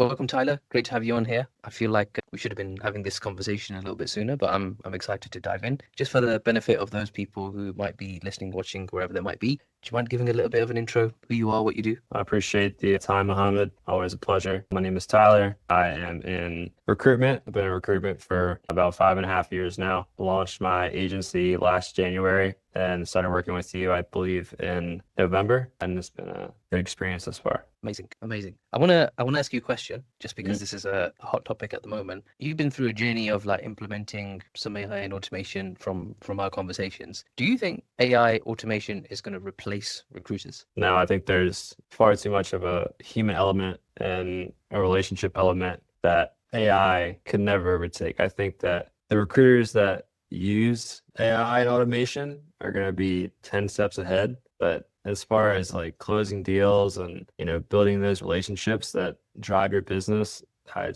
Welcome, Tyler. Great to have you on here. I feel like we should have been having this conversation a little bit sooner, but I'm excited to dive in. Just for the benefit of those people who might be listening, watching, wherever they might be, do you mind giving a little bit of an intro, who you are, what you do? I appreciate the time, Mohammed. Always a pleasure. My name is Tyler. I am in recruitment. I've been in recruitment for about 5.5 years now. Launched my agency last January and started working with you, I believe, in November. And it's been a good experience thus far. Amazing, amazing. I wanna ask you a question, just because this is a hot topic at the moment. You've been through a journey of like implementing some AI and automation from our conversations. Do you think AI automation is going to replace recruiters? Now, I think there's far too much of a human element and a relationship element that AI could never overtake. I think that the recruiters that use AI and automation are going to be 10 steps ahead. But as far as like closing deals and, building those relationships that drive your business, I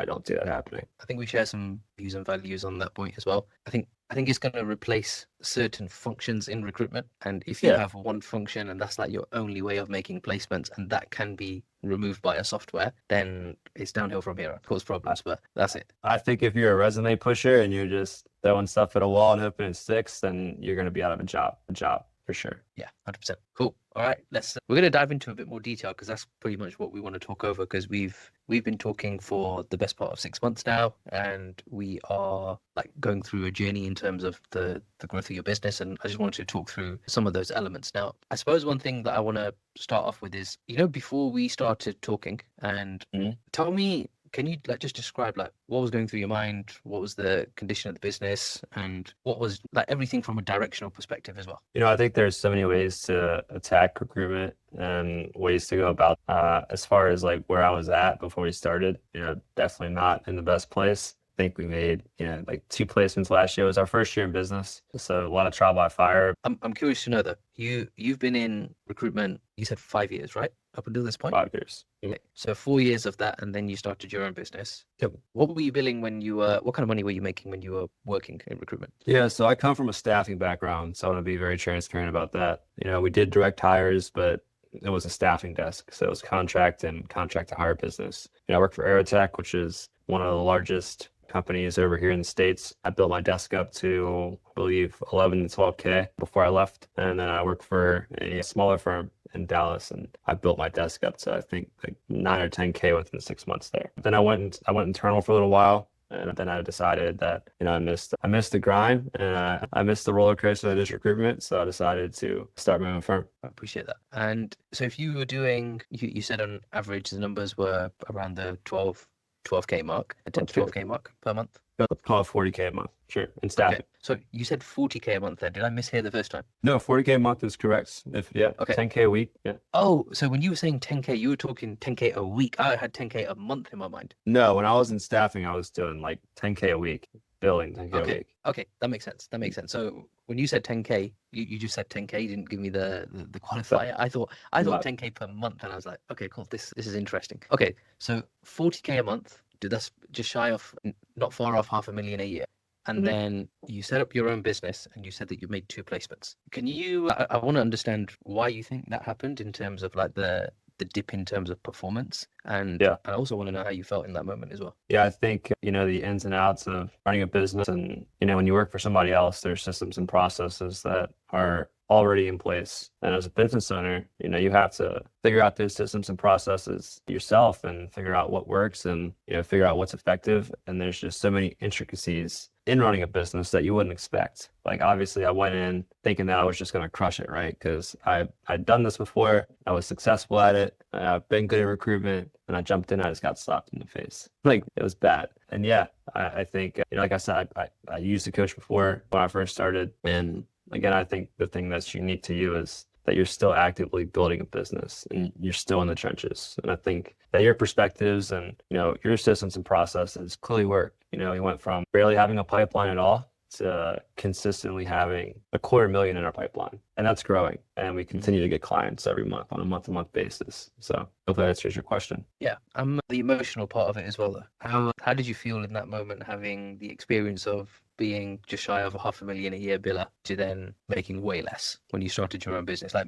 don't see that happening. I think we share some views and values on that point as well. I think it's going to replace certain functions in recruitment. And if you Yeah, have one function and that's like your only way of making placements, and that can be removed by a software, then it's downhill from here. Of course, I, problems, but that's it. I think if you're a resume pusher and you're just throwing stuff at a wall and hoping it sticks, then you're going to be out of a job for sure. Yeah, 100%. Cool. All right, we're going to dive into a bit more detail because that's pretty much what we want to talk over, because we've been talking for the best part of 6 months now, and we are like going through a journey in terms of the growth of your business, and I just wanted to talk through some of those elements. Now, I suppose one thing that I want to start off with is, before we started talking, and Mhm. tell me, can you like just describe like what was going through your mind, what was the condition of the business, and what was like everything from a directional perspective as well? I think there's so many ways to attack recruitment and ways to go about. As far as like where I was at before we started, definitely not in the best place. I think we made, like 2 placements last year. It was our first year in business, so a lot of trial by fire. I'm curious to know though. You've been in recruitment, you said 5 years, right? Up until this point? 5 years. Okay. So 4 years of that, and then you started your own business. Yep. What were you billing when what kind of money were you making when you were working in recruitment? Yeah, so I come from a staffing background, so I want to be very transparent about that. We did direct hires, but it was a staffing desk, so it was contract and contract to hire business. I work for Aerotech, which is one of the largest companies over here in the States. I built my desk up to, I believe, 11 to 12K before I left, and then I worked for a smaller firm in Dallas, and I built my desk up to I think like 9 or 10K within 6 months there. Then I went internal for a little while. And then I decided that, I missed the grind and I missed the roller coaster that is recruitment. So I decided to start my own firm. I appreciate that. And so if you were doing, you said on average the numbers were around the 12K mark, a 10 to Sure. 12K mark per month. Let's call it 40K a month. Sure. And Okay. staffing. So you said 40K a month there. Did I mishear the first time? No, 40K a month is correct. Yeah, Okay. 10K a week. Yeah. Oh, so when you were saying 10K, you were talking 10K a week. I had 10K a month in my mind. No, when I was in staffing, I was doing like 10K a week, billing 10K a Okay. week. Okay. That makes sense. That makes sense. So when you said 10K, you just said 10K. You didn't give me the qualifier. I thought 10K per month, and I was like, okay, cool. This is interesting. Okay. So 40K a month. That's just shy of, not far off 500,000 a year. And then you set up your own business, and you said that you made 2 placements. Can you, I want to understand why you think that happened in terms of like the dip in terms of performance. And Yeah. I also want to know how you felt in that moment as well. Yeah, I think, the ins and outs of running a business and, when you work for somebody else, there's systems and processes that are already in place. And as a business owner, you have to figure out those systems and processes yourself and figure out what works and, figure out what's effective. And there's just so many intricacies in running a business that you wouldn't expect. Like, obviously, I went in thinking that I was just going to crush it, right? Because I'd done this before. I was successful at it. I've been good at recruitment. And I jumped in, I just got slapped in the face. Like, it was bad. And yeah, I think, like I said, I used a coach before when I first started. And again, I think the thing that's unique to you is that you're still actively building a business and you're still in the trenches. And I think that your perspectives and, your systems and processes clearly work. We went from barely having a pipeline at all to consistently having 250,000 in our pipeline. And that's growing. And we continue to get clients every month on a month-to-month basis. So hopefully that answers your question. Yeah, the emotional part of it as well, though. How did you feel in that moment, having the experience of being just shy of 500,000 a year biller to then making way less when you started your own business? Like,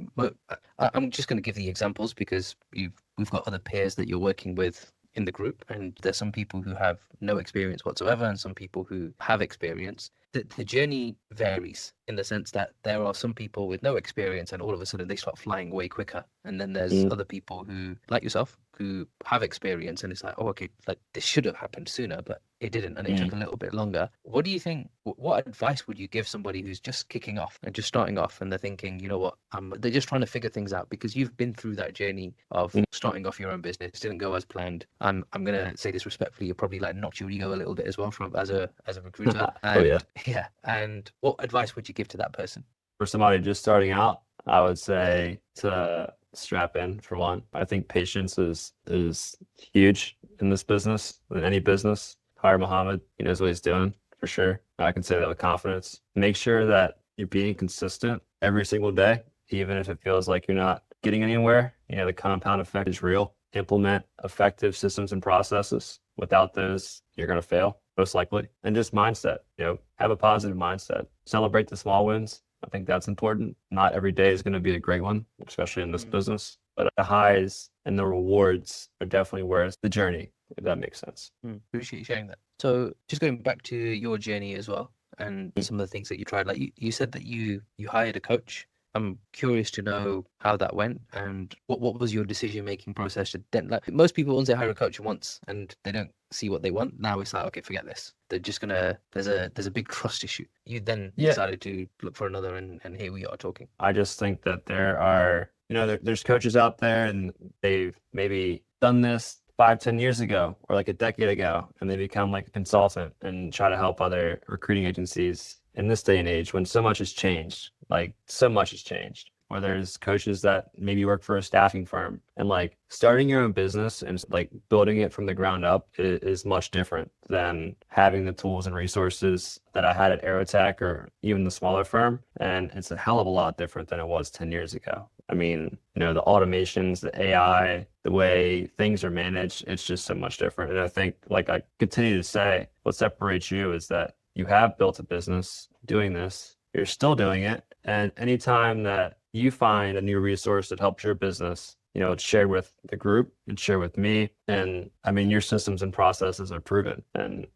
I'm just going to give the examples because we've got other peers that you're working with in the group, and there's some people who have no experience whatsoever and some people who have experience. The journey varies in the sense that there are some people with no experience and all of a sudden they start flying way quicker. And then there's other people who, like yourself, who have experience and it's like, oh, okay, like this should have happened sooner, but it didn't and it took a little bit longer. What do you think? What advice would you give somebody who's just kicking off and just starting off and they're thinking, you know what, they're just trying to figure things out because you've been through that journey of starting off your own business, didn't go as planned. I'm gonna say this respectfully, you probably like knocked your ego a little bit as well from as a recruiter. And, yeah. And what advice would you give to that person? For somebody just starting out, I would say to strap in for one. I think patience is huge in this business, in any business. Hire Muhammad, he knows what he's doing for sure. I can say that with confidence. Make sure that you're being consistent every single day, even if it feels like you're not getting anywhere. You know, the compound effect is real. Implement effective systems and processes. Without those, you're going to fail, most likely. And just mindset, you know, have a positive mindset. Celebrate the small wins. I think that's important. Not every day is going to be a great one, especially in this business. But the highs and the rewards are definitely worth the journey, if that makes sense. Appreciate you sharing that. So just going back to your journey as well and some of the things that you tried, like you said that you hired a coach. I'm curious to know how that went and what was your decision-making process? Then, like most people, once they hire a coach once and they don't see what they want, now it's like, okay, forget this. They're just gonna, there's a big trust issue. You then decided to look for another and here we are talking. I just think that there are, you know, there's coaches out there and they've maybe done this 5-10 years ago or like a decade ago, and they become like a consultant and try to help other recruiting agencies in this day and age when so much has changed. Like so much has changed. Or there's coaches that maybe work for a staffing firm, and like starting your own business and like building it from the ground up is much different than having the tools and resources that I had at Aerotech or even the smaller firm. And it's a hell of a lot different than it was 10 years ago. I mean, you know, the automations, the AI, the way things are managed, it's just so much different. And I think, like I continue to say, what separates you is that you have built a business doing this, you're still doing it. And anytime that you find a new resource that helps your business, you know, it's shared with the group and shared with me. And I mean, your systems and processes are proven, and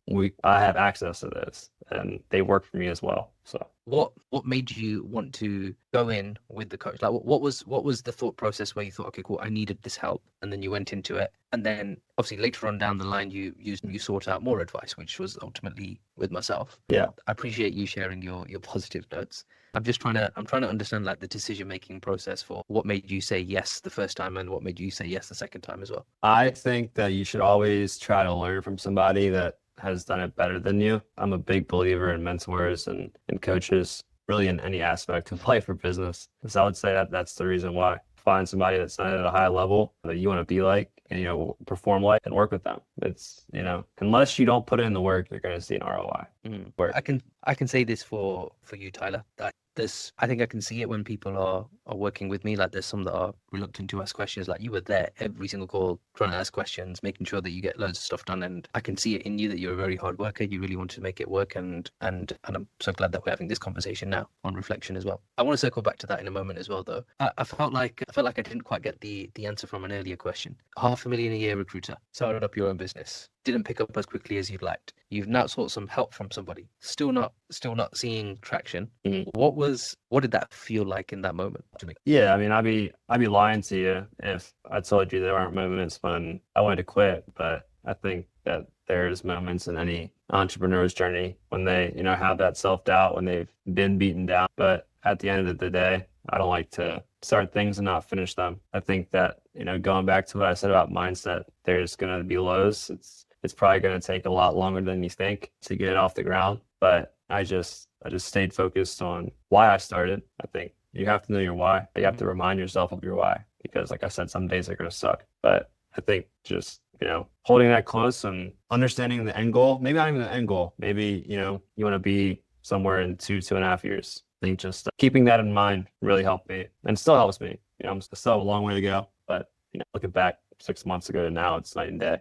I have access to this, and they work for me as well. So what made you want to go in with the coach? Like what was the thought process where you thought, okay, cool, I needed this help, and then you went into it, and then obviously later on down the line you sought out more advice, which was ultimately with myself. Yeah, I appreciate you sharing your positive notes. I'm trying to understand like the decision making process for what made you say yes the first time and what made you say yes the second time as well. I think that you should always try to learn from somebody that has done it better than you. I'm a big believer in mentors and coaches, really in any aspect of life or business. So I would say that that's the reason why. Find somebody that's done it at a high level that you want to be like and, you know, perform like and work with them. It's, you know, unless you don't put in the work, you're going to see an ROI. I can say this for you, Tyler, that I think I can see it when people are working with me. Like there's some that are reluctant to ask questions. Like you were there every single call trying to ask questions, making sure that you get loads of stuff done. And I can see it in you that you're a very hard worker. You really want to make it work. And I'm so glad that we're having this conversation now on reflection as well. I want to circle back to that in a moment as well, though. I felt like I didn't quite get the answer from an earlier question. $500,000 a year recruiter, started up your own business, didn't pick up as quickly as you'd liked. You've now sought some help from somebody, still not seeing traction. What did that feel like in that moment to me? Yeah, I mean, I'd be lying to you if I told you there aren't moments when I wanted to quit, but I think that there's moments in any entrepreneur's journey when they, you know, have that self-doubt, when they've been beaten down. But at the end of the day, I don't like to start things and not finish them. I think that, you know, going back to what I said about mindset, there's going to be lows. It's probably going to take a lot longer than you think to get it off the ground. But I just stayed focused on why I started. I think you have to know your why. You have to remind yourself of your why, because like I said, some days are going to suck. But I think just, you know, holding that close and understanding the end goal, maybe not even the end goal. Maybe, you know, you want to be somewhere in 2.5 years. I think just keeping that in mind really helped me and still helps me. You know, I'm still have a long way to go, but, you know, looking back 6 months ago to now, it's night and day.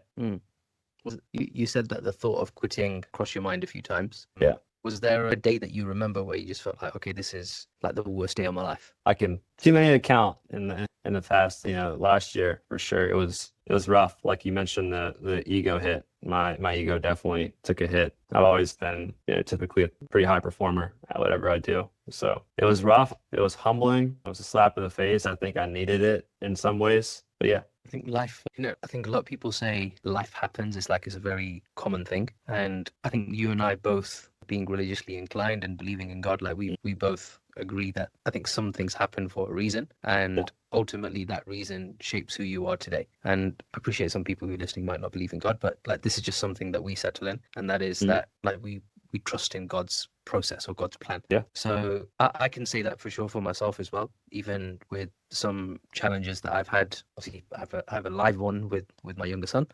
You said that the thought of quitting crossed your mind a few times. Yeah. Was there a day that you remember where you just felt like, okay, this is like the worst day of my life? I can too many to count in the past, last year for sure. It was rough. Like you mentioned, the ego hit. My ego definitely took a hit. I've always been, typically a pretty high performer at whatever I do. So it was rough. It was humbling. It was a slap in the face. I think I needed it in some ways. But yeah. I think life, I think a lot of people say life happens. It's a very common thing. And I think you and I both being religiously inclined and believing in God, like we both agree that I think some things happen for a reason, and ultimately that reason shapes who you are today. And I appreciate some people who are listening might not believe in God, but like this is just something that we settle in, and that is that like we trust in God's process or God's plan. Yeah. So I can say that for sure for myself as well, even with some challenges that I've had. Obviously, I have a live one with my younger son.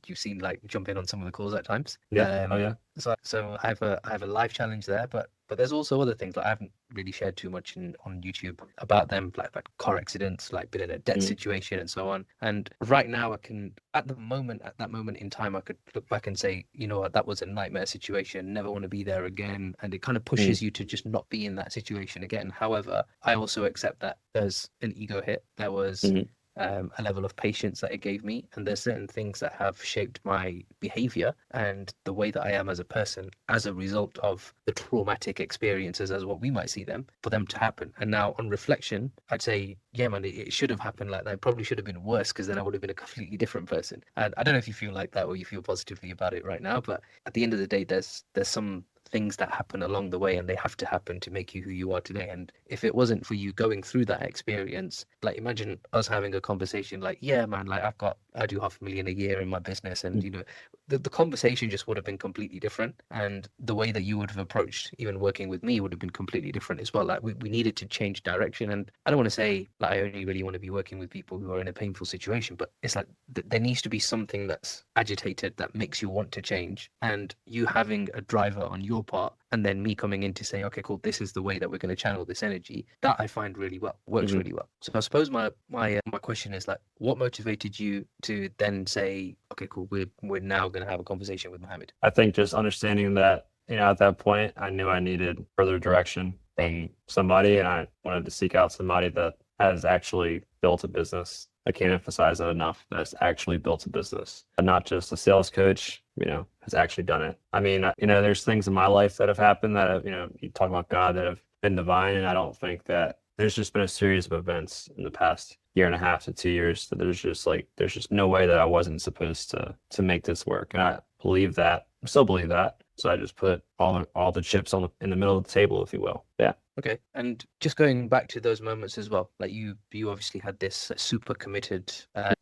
You've seen like jump in on some of the calls at times. Yeah. Oh yeah. So I have a live challenge there, but there's also other things that I haven't really shared too much on YouTube about them, like car accidents, like being in a debt situation and so on. And right now I can, at that moment in time, I could look back and say, you know what, that was a nightmare situation, never want to be there again. And it kind of pushes you to just not be in that situation again. However, I also accept that there's an ego hit. There was a level of patience that it gave me, and there's certain things that have shaped my behavior and the way that I am as a person as a result of the traumatic experiences, as what we might see them, for them to happen. And now on reflection, I'd say, yeah, man, it should have happened like that. It probably should have been worse, because then I would have been a completely different person. And I don't know if you feel like that or you feel positively about it right now, but at the end of the day, there's some things that happen along the way, and they have to happen to make you who you are today. And if it wasn't for you going through that experience, like imagine us having a conversation like, yeah, man, like I do 500,000 a year in my business, and the conversation just would have been completely different, and the way that you would have approached even working with me would have been completely different as well. Like we needed to change direction. And I don't want to say like I only really want to be working with people who are in a painful situation, but it's like there needs to be something that's agitated that makes you want to change, and you having a driver on your part, and then me coming in to say, okay, cool, this is the way that we're going to channel this energy, that I find really works really well. So I suppose my question is like, what motivated you to then say, okay, cool, we're now going to have a conversation with Mohammed? I think just understanding that, at that point, I knew I needed further direction from somebody, and I wanted to seek out somebody that has actually built a business. I can't emphasize that enough. That's actually built a business, and not just a sales coach, has actually done it. I mean, there's things in my life that have happened that have, you talk about God, that have been divine. And I don't think that there's just been a series of events in the past year and a half to 2 years that there's just no way that I wasn't supposed to make this work. And I believe that, I still believe that. So I just put all the chips in the middle of the table, if you will. Yeah. Okay. And just going back to those moments as well, like you obviously had this super committed,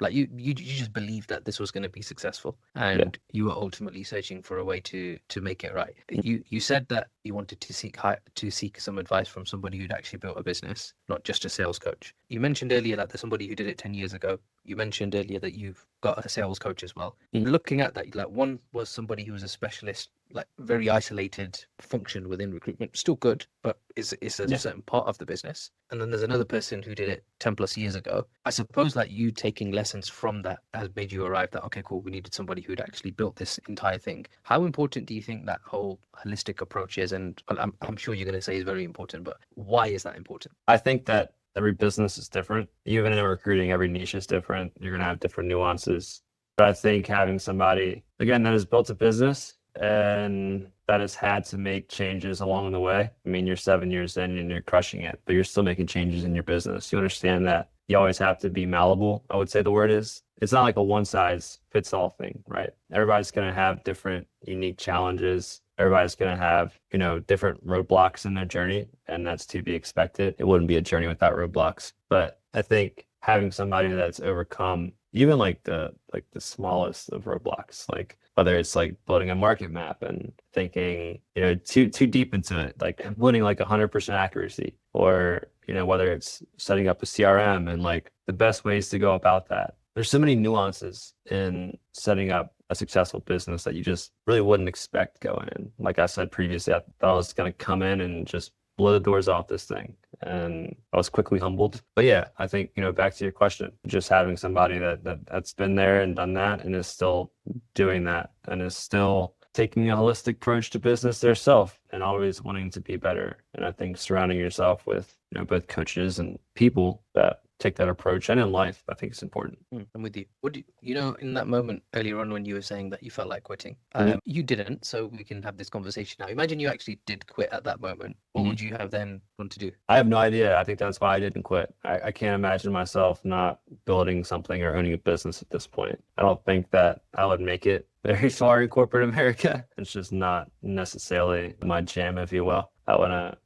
like you just believed that this was going to be successful, and you were ultimately searching for a way to make it right. You said that you wanted to seek some advice from somebody who'd actually built a business, not just a sales coach. You mentioned earlier that there's somebody who did it 10 years ago. You mentioned earlier that you've got a sales coach as well. Looking at that, like one was somebody who was a specialist, like very isolated function within recruitment, still good, but is a certain part of the business. And then there's another person who did it 10 plus years ago. I suppose like you taking lessons from that has made you arrive that, okay, cool, we needed somebody who'd actually built this entire thing. How important do you think that whole holistic approach is? And I'm sure you're going to say is very important, but why is that important? I think that every business is different. Even in recruiting, every niche is different. You're going to have different nuances. But I think having somebody, again, that has built a business and that has had to make changes along the way. I mean, you're 7 years in and you're crushing it, but you're still making changes in your business. You understand that you always have to be malleable. I would say the word is, it's not like a one size fits all thing, right? Everybody's going to have different unique challenges. Everybody's going to have, different roadblocks in their journey, and that's to be expected. It wouldn't be a journey without roadblocks. But I think having somebody that's overcome even like the smallest of roadblocks, like whether it's like building a market map and thinking, too deep into it, like putting like 100% accuracy, or, whether it's setting up a CRM and like the best ways to go about that. There's so many nuances in setting up a successful business that you just really wouldn't expect going in. Like I said previously, I thought I was going to come in and just blow the doors off this thing, and I was quickly humbled. But yeah, I think, back to your question, just having somebody that's been there and done that and is still doing that and is still taking a holistic approach to business themselves and always wanting to be better. And I think surrounding yourself with, both coaches and people that take that approach, and in life, I think it's important. I'm with you. What do in that moment earlier on when you were saying that you felt like quitting, Mhm. you didn't, so we can have this conversation now. Imagine you actually did quit at that moment. What would you have then want to do? I have no idea. I think that's why I didn't quit. I can't imagine myself not building something or owning a business at this point. I don't think that I would make it very far in corporate America. It's just not necessarily my jam, if you will. I want to,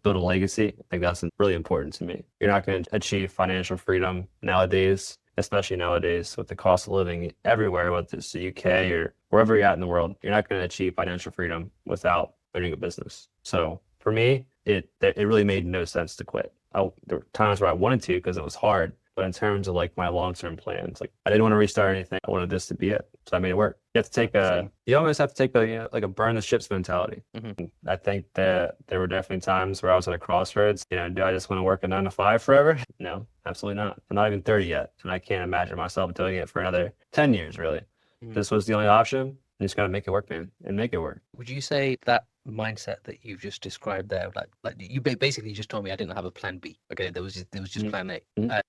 build a legacy. I think that's really important to me. You're not going to achieve financial freedom nowadays, especially nowadays with the cost of living everywhere, whether it's the UK or wherever you're at in the world. You're not going to achieve financial freedom without owning a business. So for me, it really made no sense to quit. There were times where I wanted to because it was hard, but in terms of like my long-term plans, like I didn't want to restart anything. I wanted this to be it, so I made it work. You almost have to take like a burn the ships mentality. I think that there were definitely times where I was at a crossroads. Do I just want to work a 9 to 5 forever? No, absolutely not. I'm not even 30 yet, and I can't imagine myself doing it for another 10 years. Really, this was the only option. You just got to make it work, man, and make it work. Would you say that mindset that you've just described there, like you basically just told me I didn't have a plan B. Okay, there was just plan A.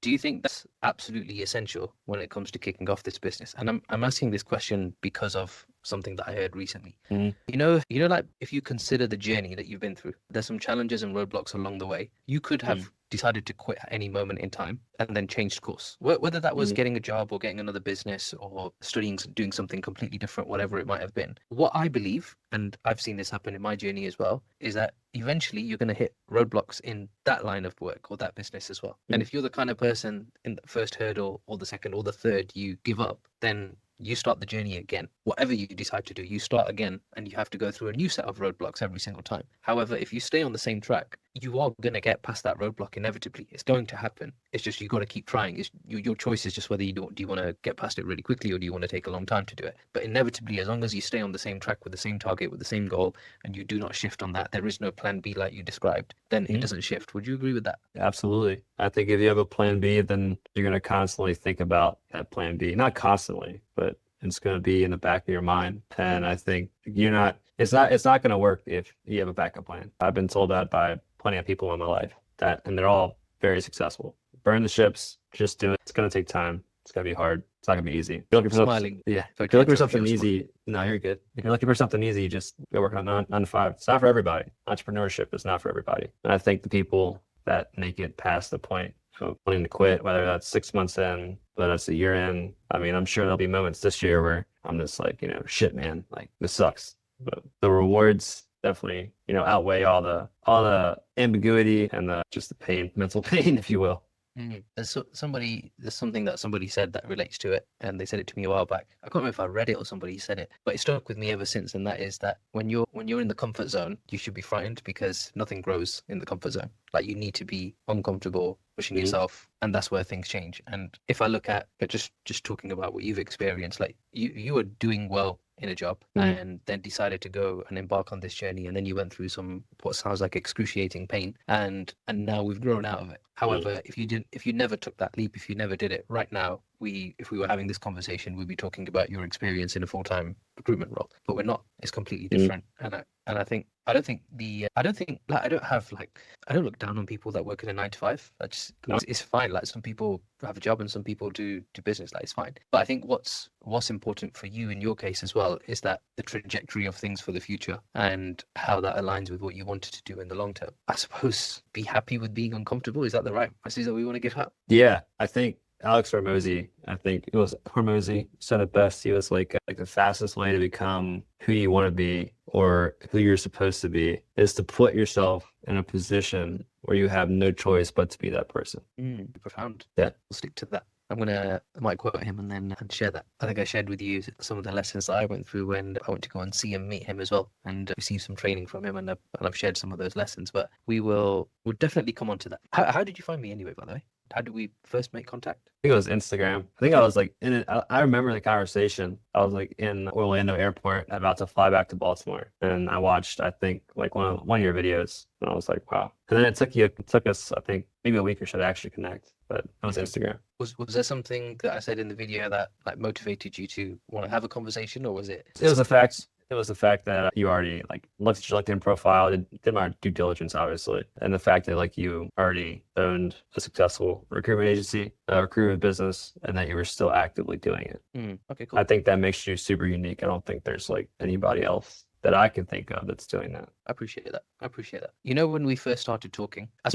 Do you think that's absolutely essential when it comes to kicking off this business? And I'm asking this question because of something that I heard recently. Like if you consider the journey that you've been through, there's some challenges and roadblocks along the way. You could have decided to quit at any moment in time and then changed course, whether that was getting a job or getting another business or studying, doing something completely different, whatever it might have been. What I believe, and I've seen this happen in my journey as well, is that eventually you're going to hit roadblocks in that line of work or that business as well. And if you're the kind of person in the first hurdle or the second or the third you give up, then you start the journey again. Whatever you decide to do, you start again, and you have to go through a new set of roadblocks every single time. However, if you stay on the same track, you are going to get past that roadblock inevitably. It's going to happen. It's just you got to keep trying. Your choice is just whether do you want to get past it really quickly or do you want to take a long time to do it. But inevitably, as long as you stay on the same track with the same target, with the same goal, and you do not shift on that, there is no plan B like you described, then it doesn't shift. Would you agree with that? Absolutely. I think if you have a plan B, then you're going to constantly think about that plan B. Not constantly, but it's going to be in the back of your mind. And I think it's not going to work if you have a backup plan. I've been told that by plenty of people in my life, and they're all very successful. Burn the ships, just do it. It's going to take time. It's going to be hard. It's not going to be easy. If you're looking for Smiling. If you're looking for something easy, no, you're good. If you're looking for something easy, just go work on 9 to 5. It's not for everybody. Entrepreneurship is not for everybody. And I think the people that make it past the point of wanting to quit, whether that's 6 months in, whether that's a year in, I mean, I'm sure there'll be moments this year where I'm just like, shit, man, like this sucks. But the rewards definitely, outweigh all the ambiguity and the pain, mental pain, if you will. There's something that somebody said that relates to it, and they said it to me a while back. I can't remember if I read it or somebody said it, but it stuck with me ever since. And that is that when you're in the comfort zone, you should be frightened because nothing grows in the comfort zone. Like you need to be uncomfortable, pushing yourself, and that's where things change. And if I look at just talking about what you've experienced, like you were doing well in a job and then decided to go and embark on this journey, and then you went through some what sounds like excruciating pain, and now we've grown out of it. However, if you never took that leap, if you never did it, right now if we were having this conversation, we'd be talking about your experience in a full-time recruitment role, but we're not. It's completely different. And I don't look down on people that work in a 9 to 5. It's fine. Like some people have a job and some people do business. Like it's fine. But I think what's important for you in your case as well is that the trajectory of things for the future and how that aligns with what you wanted to do in the long term. I suppose be happy with being uncomfortable. Is that the right message that we want to give out? Yeah, I think Alex Hormozy, said it best. He was like the fastest way to become who you want to be or who you're supposed to be is to put yourself in a position where you have no choice but to be that person. Profound. Yeah. We'll stick to that. I might quote him and share that. I think I shared with you some of the lessons that I went through when I went to go and see and meet him as well, and receive some training from him, and I've shared some of those lessons. But we'll definitely come on to that. How did you find me anyway, by the way? How did we first make contact? I think it was Instagram. I think I was like in it. I remember the conversation. I was like in Orlando airport about to fly back to Baltimore. And I watched, I think, like one of your videos. And I was like, wow. And then it took us, I think, maybe a week or so to actually connect. But it was Instagram. Was there something that I said in the video that like motivated you to want to have a conversation, or was it? It was the facts. It was the fact that you already like looked at your LinkedIn profile, did my due diligence, obviously, and the fact that like you already owned a successful recruitment agency, a recruitment business, and that you were still actively doing it. Okay, cool. I think that makes you super unique. I don't think there's like anybody else that I can think of that's doing that. I appreciate that. I appreciate that. You know, when we first started talking, I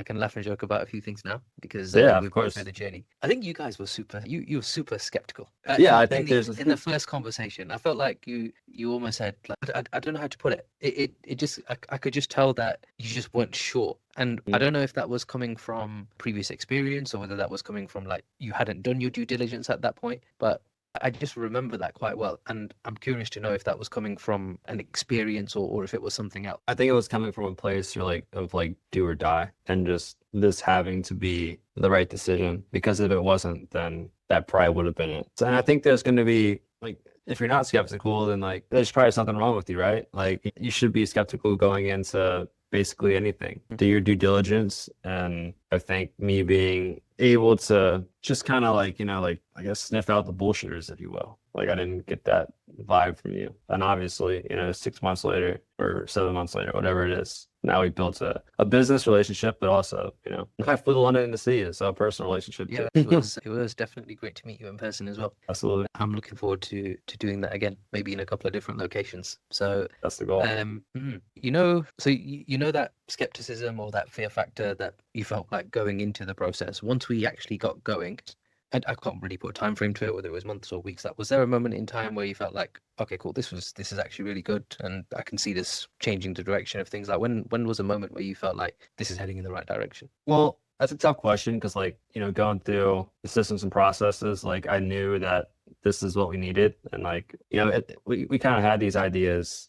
can laugh and joke about a few things now because Yeah, of we've course. been through the journey. I think you guys were you were super skeptical. Yeah, I in think the, there's in the first conversation, I felt like you almost said like I don't know how to put it. It just I could just tell that you just weren't sure. And I don't know if that was coming from previous experience or whether that was coming from like you hadn't done your due diligence at that point, but I just remember that quite well, and I'm curious to know if that was coming from an experience or if it was something else. I think it was coming from a place of like do or die and just this having to be the right decision, because if it wasn't, then that probably would have been it. And I think there's going to be like, if you're not skeptical, then like there's probably something wrong with you, right? Like you should be skeptical going into basically anything. Do your due diligence. And I think me being able to just kind of like, like I guess sniff out the bullshitters, if you will. Like I didn't get that vibe from you. And obviously, 6 months later or 7 months later, whatever it is, now we built a business relationship, but also, I flew to London to see you. So a personal relationship too. Yeah, it was definitely great to meet you in person as well. Absolutely. I'm looking forward to doing that again, maybe in a couple of different locations. So That's the goal. so you know that skepticism or that fear factor that you felt like going into the process. Once we actually got going, I can't really put a time frame to it, whether it was months or weeks. Was there a moment in time where you felt like, okay, cool, this is actually really good, and I can see this changing the direction of things? Like when was a moment where you felt like this is heading in the right direction? Well, that's a tough question because like, going through the systems and processes, like I knew that this is what we needed. And like, we kind of had these ideas,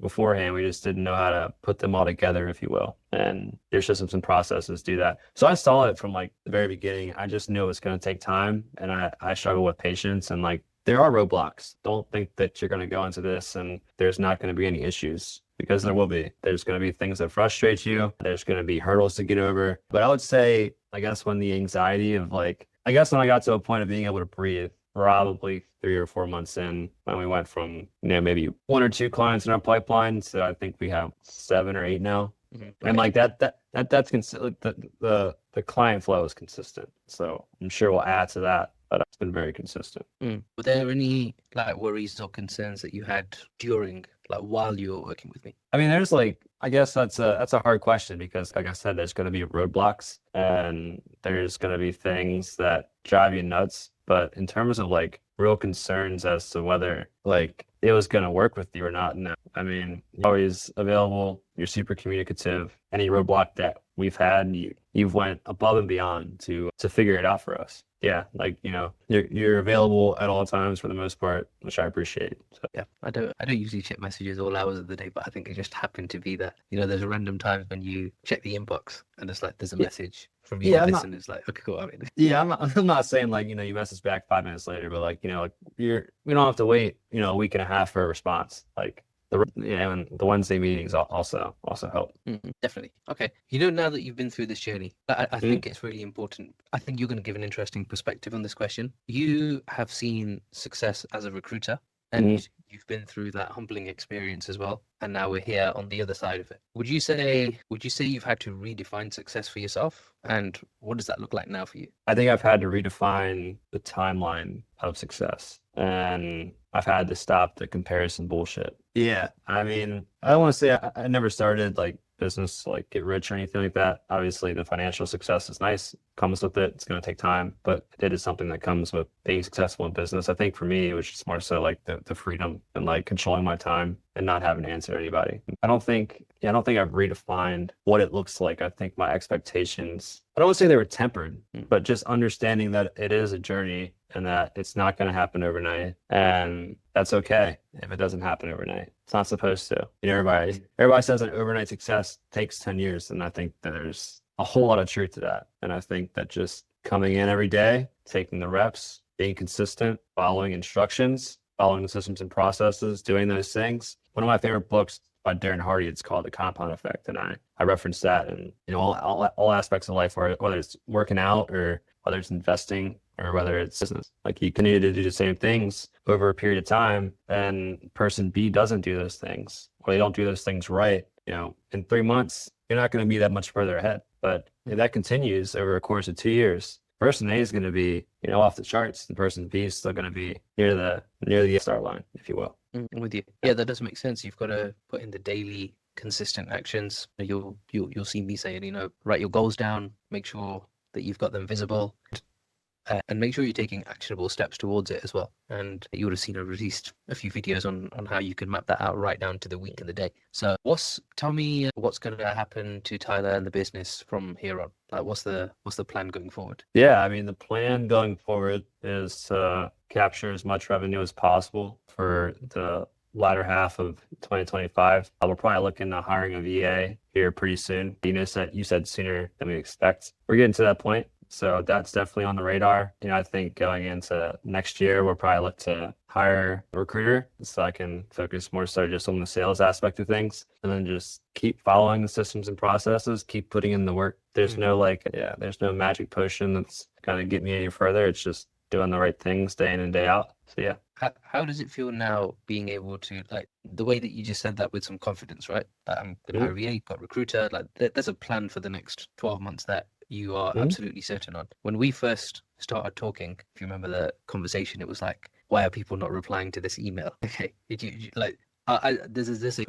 beforehand. We just didn't know how to put them all together, if you will. And your systems and processes do that. So I saw it from like the very beginning. I just knew it was going to take time, and I struggle with patience, and like there are roadblocks. Don't think that you're going to go into this and there's not going to be any issues, because there will be. There's going to be things that frustrate you. There's going to be hurdles to get over. But I would say, I guess when the anxiety of like, I guess when I got to a point of being able to breathe, probably 3 or 4 months in, when we went from, maybe 1 or 2 clients in our pipeline to I think we have 7 or 8 now. Mm-hmm. And like that's the client flow is consistent. So I'm sure we'll add to that, but it's been very consistent. Were there any like worries or concerns that you had during, like while you were working with me? I mean, there's like, I guess that's a hard question, because like I said, there's going to be roadblocks and there's going to be things that drive you nuts. But in terms of like real concerns as to whether like it was going to work with you or not, no. I mean, you're always available. You're super communicative. Any roadblock that we've had, you've went above and beyond to figure it out for us. Yeah, like you're available at all times for the most part, which I appreciate. So. Yeah, I don't usually check messages all hours of the day, but I think it just happened to be that there's random times when you check the inbox and it's like there's a message from you. Yeah, and it's like, okay, cool. I mean, yeah, I'm not saying like you message back 5 minutes later, but like like we don't have to wait a week and a half for a response. Like and the Wednesday meetings also help. Definitely. Okay. Now that you've been through this journey, I think it's really important. I think you're going to give an interesting perspective on this question. You have seen success as a recruiter, and you've been through that humbling experience as well. And now we're here on the other side of it. Would you say you've had to redefine success for yourself? And what does that look like now for you? I think I've had to redefine the timeline of success, and I've had to stop the comparison bullshit. Yeah. I mean, I don't want to say I never started like business, like get rich or anything like that. Obviously the financial success is nice, comes with it. It's going to take time, but it is something that comes with being successful in business. I think for me, it was just more so like the freedom and like controlling my time and not having to answer anybody. I don't think I've redefined what it looks like. I think my expectations, I don't want to say they were tempered, but just understanding that it is a journey and that it's not going to happen overnight. And that's okay if it doesn't happen overnight. It's not supposed to. Everybody says that overnight success takes 10 years. And I think that there's a whole lot of truth to that. And I think that just coming in every day, taking the reps, being consistent, following instructions, following the systems and processes, doing those things. One of my favorite books by Darren Hardy, it's called The Compound Effect. And I reference that in all aspects of life, whether it's working out or whether it's investing or whether it's business. Like you continue to do the same things over a period of time, and person B doesn't do those things, or they don't do those things right, in 3 months, you're not going to be that much further ahead. But if that continues over a course of 2 years, person A is going to be, off the charts, and person B is still going to be near the start line, if you will. I'm with you. Yeah, that does make sense. You've got to put in the daily consistent actions. You'll see me saying, write your goals down, make sure that you've got them visible, and make sure you're taking actionable steps towards it as well. And you would have seen I released a few videos on how you can map that out right down to the week and the day. So tell me what's going to happen to Tyler and the business from here on? Like what's the plan going forward? Yeah, I mean, the plan going forward is to capture as much revenue as possible for the latter half of 2025. We're probably looking at hiring a VA here pretty soon. You said sooner than we expect. We're getting to that point. So that's definitely on the radar. I think going into next year, we'll probably look to hire a recruiter so I can focus more so just on the sales aspect of things, and then just keep following the systems and processes, keep putting in the work. There's no there's no magic potion that's going to get me any further. It's just doing the right things day in and day out. So yeah. How does it feel now being able to, like, the way that you just said that with some confidence, right? Like, I'm going to hire a VA, got a recruiter, like there's a plan for the next 12 monds that you are absolutely certain on. When we first started talking, if you remember the conversation, it was like, why are people not replying to this email? Okay,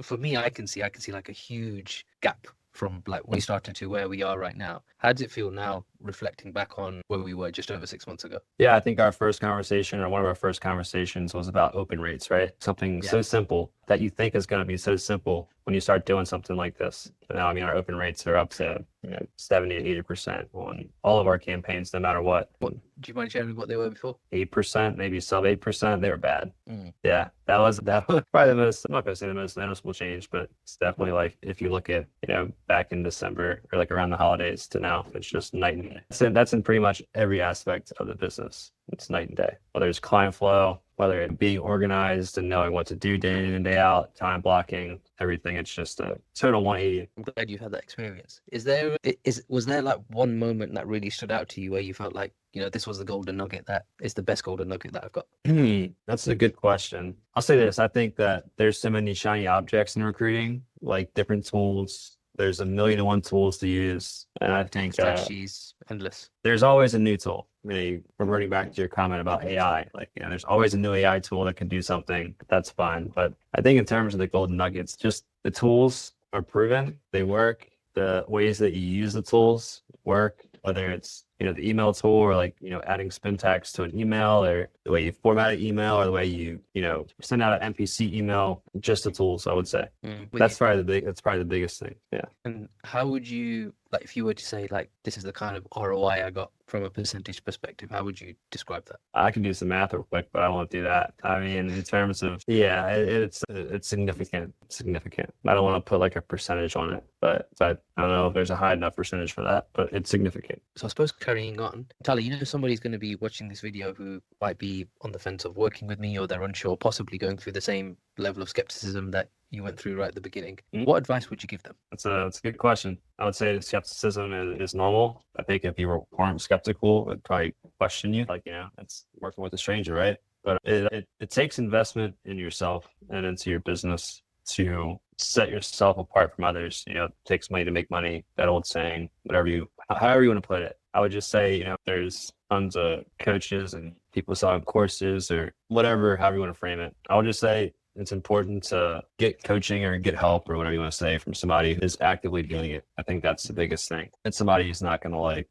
for me, I can see like a huge gap from like when we started to where we are right now. How does it feel now reflecting back on where we were just over 6 months ago? Yeah, I think our first conversation, or one of our first conversations, was about open rates, right? Something so simple that you think is going to be so simple when you start doing something like this. But now, I mean, our open rates are up to 70 to 80% on all of our campaigns, no matter what. Do you mind sharing what they were before? 8%, maybe sub 8%. They were bad. Yeah, that was probably the most, I'm not going to say the most noticeable change, but it's definitely like, if you look at, back in December or like around the holidays to now, it's just night and day. That's in pretty much every aspect of the business. It's night and day, whether it's client flow, whether it's being organized and knowing what to do day in and day out, time blocking, everything. It's just a total 180. I'm glad you've had that experience. Was there like one moment that really stood out to you where you felt like, this was the golden nugget, that is the best golden nugget that I've got? That's a good question. I'll say this. I think that there's so many shiny objects in recruiting, like different tools. There's 1,000,001 tools to use. And I think strategies, endless. There's always a new tool. I mean, reverting back to your comment about AI, like, there's always a new AI tool that can do something. That's fine. But I think in terms of the golden nuggets, just the tools are proven. They work. The ways that you use the tools work, whether it's, the email tool, or like, adding spin tags to an email, or the way you format an email, or the way you, send out an MPC email, just the tools, I would say. That's probably the biggest thing. Yeah. And how would you, like, if you were to say, like, this is the kind of ROI I got from a percentage perspective, how would you describe that? I can do some math real quick, but I won't do that. I mean, in terms of, it's significant. I don't want to put like a percentage on it, but I don't know if there's a high enough percentage for that, but it's significant. So I suppose carrying on, Tyler, somebody's going to be watching this video who might be on the fence of working with me, or they're unsure, possibly going through the same level of skepticism that you went through right at the beginning. What advice would you give them? That's a good question. I would say skepticism is normal. I think if you weren't skeptical, it'd probably question you. Like, it's working with a stranger, right? But it takes investment in yourself and into your business to set yourself apart from others. It takes money to make money. That old saying, however you want to put it. I would just say, there's tons of coaches and people selling courses or whatever, however you want to frame it. I would just say it's important to get coaching or get help or whatever you want to say from somebody who's actively doing it. I think that's the biggest thing. And somebody who's not going to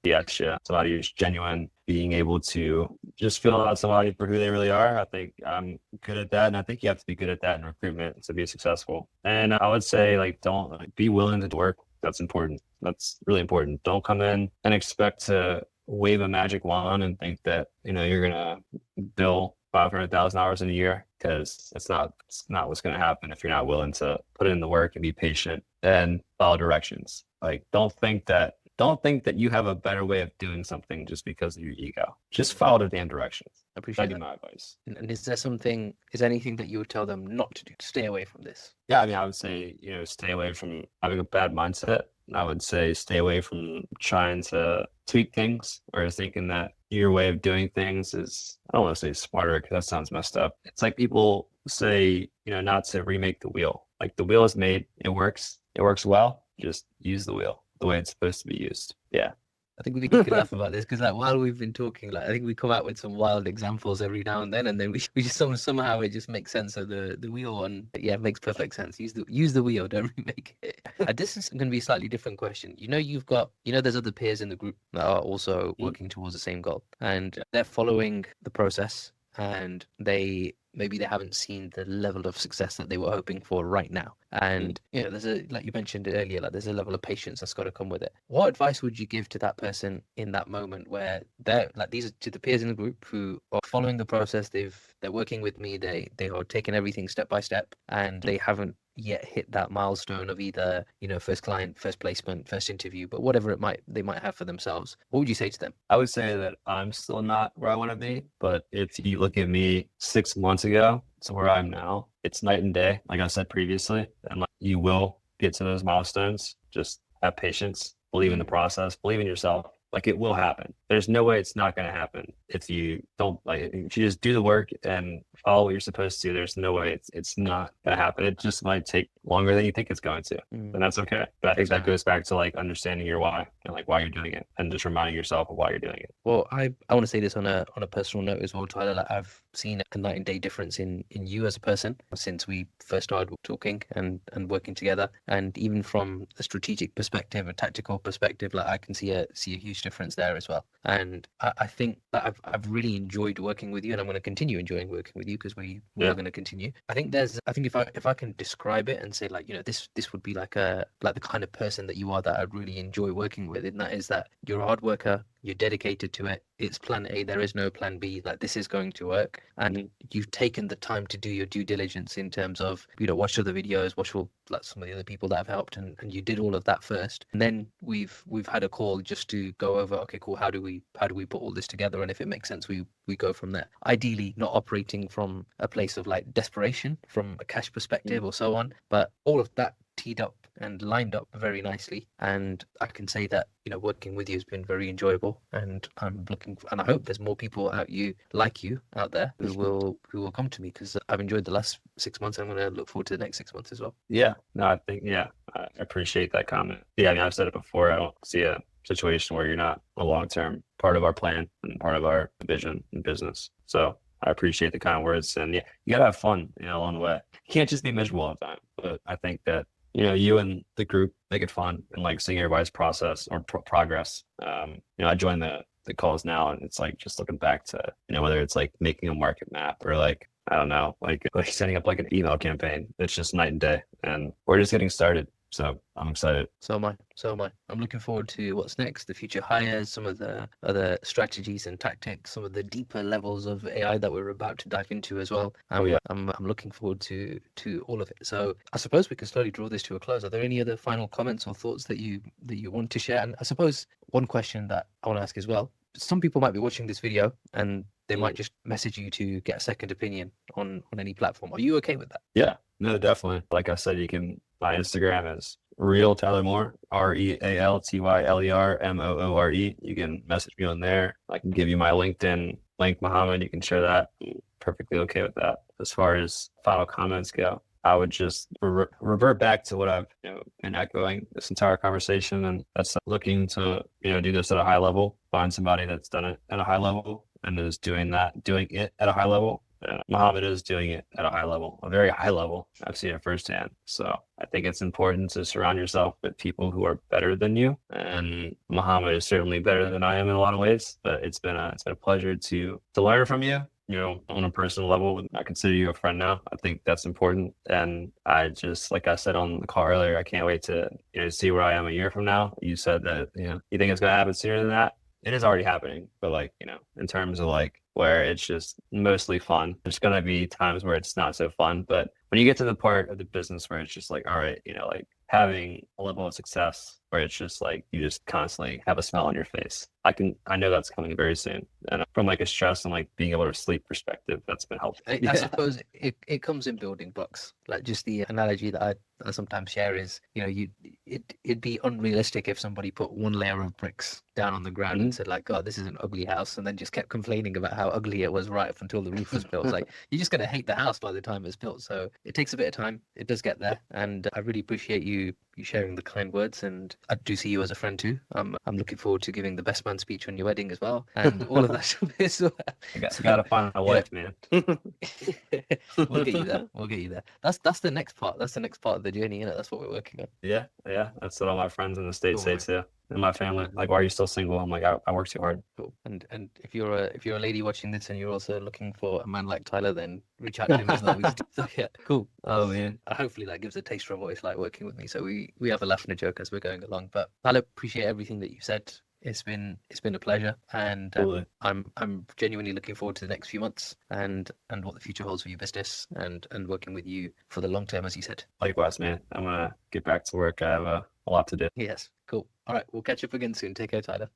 BS you. Somebody who's genuine, being able to just feel out somebody for who they really are. I think I'm good at that. And I think you have to be good at that in recruitment to be successful. And I would say, don't be willing to work. That's important. That's really important. Don't come in and expect to wave a magic wand and think that, you're going to bill $500,000 in a year, because it's not what's going to happen if you're not willing to put in the work and be patient and follow directions. Like, don't think that you have a better way of doing something just because of your ego. Just follow the damn directions. I appreciate That'd be my advice. And is there anything that you would tell them not to do, to stay away from this? Yeah, I mean, I would say, stay away from having a bad mindset. I would say stay away from trying to tweak things or thinking that your way of doing things is, I don't want to say smarter because that sounds messed up. It's like people say, not to remake the wheel. Like the wheel is made, it works well. Just use the wheel the way it's supposed to be used. Yeah. I think we could laugh about this because, like, while we've been talking, like, I think we come out with some wild examples every now and then we just somehow it just makes sense. So the wheel one, yeah, it makes perfect sense. Use the wheel, don't remake it. This is going to be a slightly different question. You've got, there's other peers in the group that are also working towards the same goal, and they're following the process, and maybe they haven't seen the level of success that they were hoping for right now. And there's like you mentioned earlier, like there's a level of patience that's got to come with it. What advice would you give to that person in that moment where they're like, these are to the peers in the group who are following the process, they're working with me, they are taking everything step by step, and they haven't yet hit that milestone of either first client, first placement, first interview, but whatever they might have for themselves? What would you say to them? I would say that I'm still not where I want to be, but if you look at me 6 months ago to where I'm now, it's night and day, like I said previously, and like you will get to those milestones. Just have patience, believe in the process, believe in yourself. Like it will happen. There's no way it's not going to happen if you don't, like, if you just do the work and follow what you're supposed to. There's no way it's not going to happen. It just might take longer than you think it's going to, and that's okay. But I think that goes back to like understanding your why and like why you're doing it, and just reminding yourself of why you're doing it. Well, I want to say this on a personal note as well, Tyler. Like, I've seen a night and day difference in you as a person since we first started talking and working together, and even from a strategic perspective, a tactical perspective, like I can see a huge difference there as well. And I think that I've really enjoyed working with you, and I'm going to continue enjoying working with you because we are going to continue. I think if I can describe it and say, like, this would be like the kind of person that you are that I'd really enjoy working with, and that is that you're a hard worker, you're dedicated to it. It's plan A, there is no plan B. Like, this is going to work, and you've taken the time to do your due diligence in terms of watch other videos, watch all like some of the other people that have helped, and you did all of that first, and then we've had a call just to go over, okay, cool, how do we put all this together, and if it makes sense, we go from there. Ideally not operating from a place of like desperation from a cash perspective or so on, but all of that teed up and lined up very nicely. And I can say that working with you has been very enjoyable, and and I hope there's more people out there who will come to me, because I've enjoyed the last 6 months, and I'm going to look forward to the next 6 months as well. I appreciate that comment. I mean, I've said it before, I don't see a situation where you're not a long-term part of our plan and part of our vision and business. So I appreciate the kind words, and you gotta have fun, along the way. You can't just be miserable all the time. But I think that you and the group make it fun, and like seeing everybody's process or progress. I join the calls now, and it's like just looking back to whether it's like making a market map or like, I don't know, like setting up like an email campaign. It's just night and day, and we're just getting started. So I'm excited. So am I. I'm looking forward to what's next, the future hires, some of the other strategies and tactics, some of the deeper levels of AI that we're about to dive into as well. I'm looking forward to all of it. So I suppose we can slowly draw this to a close. Are there any other final comments or thoughts that you want to share? And I suppose one question that I want to ask as well, some people might be watching this video and they might just message you to get a second opinion on any platform. Are you okay with that? Yeah, no, definitely. Like I said, my Instagram is Real Tyler Moore, RealTylerMoore. You can message me on there. I can give you my LinkedIn link, Muhammad. You can share that. I'm perfectly okay with that. As far as final comments go, I would just revert back to what I've been echoing this entire conversation, and that's looking to do this at a high level. Find somebody that's done it at a high level and is doing it at a high level. Muhammad is doing it at a high level, a very high level. I've seen it firsthand. So I think it's important to surround yourself with people who are better than you. And Muhammad is certainly better than I am in a lot of ways. But it's been a pleasure to learn from you. On a personal level, I consider you a friend now. I think that's important. And I just, like I said on the call earlier, I can't wait to see where I am a year from now. You said that you think it's going to happen sooner than that. It is already happening, but like, in terms of like where it's just mostly fun, there's going to be times where it's not so fun. But when you get to the part of the business where it's just like, all right, like having a level of success where it's just like you just constantly have a smile on your face. I know that's coming very soon. And from like a stress and like being able to sleep perspective, that's been helpful. I suppose it comes in building blocks. Like just the analogy that I sometimes share is, it'd be unrealistic if somebody put one layer of bricks down on the ground and said like, God, this is an ugly house, and then just kept complaining about how ugly it was right up until the roof was built. It's like you're just gonna hate the house by the time it's built. So it takes a bit of time. It does get there, and I really appreciate you sharing the kind words, and I do see you as a friend too. I'm looking forward to giving the best man speech on your wedding as well, and all of that stuff as well. You gotta find a wife, man. We'll get you there. We'll get you there. That's the next part. That's the next part of the journey, That's what we're working on. Yeah. That's what all my friends in the States Cool, say too. And my family, like, why are you still single? I'm like, I work too hard. Cool. And if you're a lady watching this and you're also looking for a man like Tyler, then reach out to him as well. So yeah, cool. Oh man. Hopefully that gives a taste for what it's like working with me. So we have a laugh and a joke as we're going along. But Tyler, appreciate everything that you said. It's been a pleasure, and I'm genuinely looking forward to the next few months and what the future holds for your business and working with you for the long term, as you said. Likewise, man. I'm gonna get back to work. I have a lot to do. Yes, cool. All right, we'll catch up again soon. Take care, Tyler.